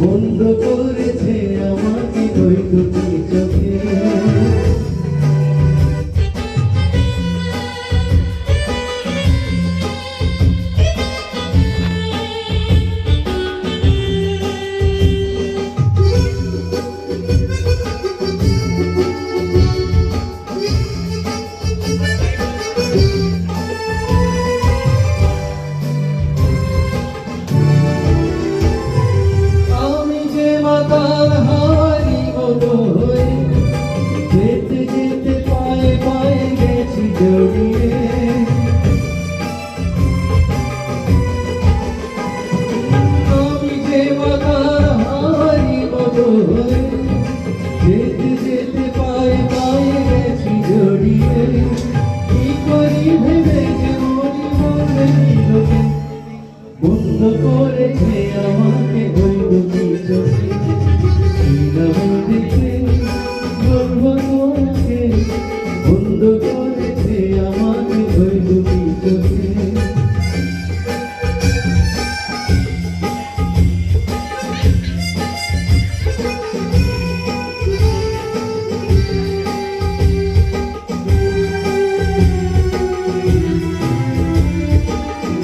বন্ধ করেছে আমাকে ওই দুটি চোখে। মাতাল হাওয়ারি মতো হয়ে যেতে যেতে পায়ে পায়ে গেছি জড়িয়ে। আমি যে মাতাল হাওয়ারি মতো হয়ে যেতে যেতে পায়ে পায়ে গেছি জড়িয়ে। কি করি ভেবে যে মরি মরে লোকে বন্ধ করেছে আমাকে ওই দুটি চোখে। বন্ধ করেছে আমাকে ওই দুটি চোখে।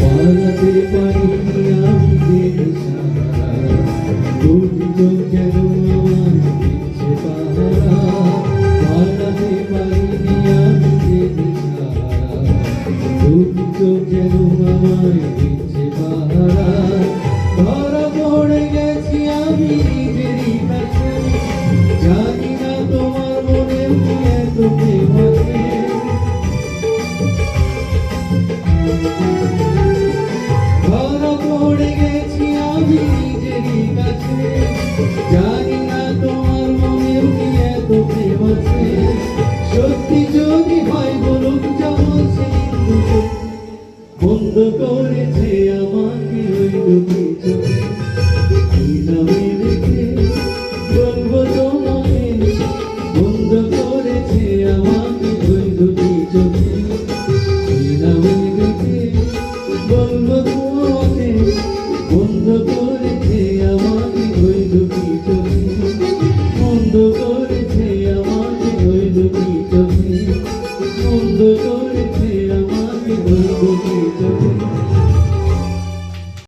পালাতে পারিনি আমি যে দিশাহারা, দুটি চোখ যেন আমার দিচ্ছে পাহারা। পালাতে পারিনি আমি যে দিশাহারা, দুটি চোখ যেন আমার দিচ্ছে পাহারা। ধরা পড়ে গেছি আমি নিজেরই কাছে, জানি না তোমার মনে এত প্রেম আছে। ধরা পড়ে গেছি আমি নিজেরই কাছে, জানি না তোমার মনে কি এত প্রেম আছে। সত্যি যদি হয় বলুন যেমন সিন্ধু, বন্ধ করেছে আমাকে ওই দুটি চোখে। নামে রেখে বলবো তোমাকে, বন্ধ করেছে আমাকে।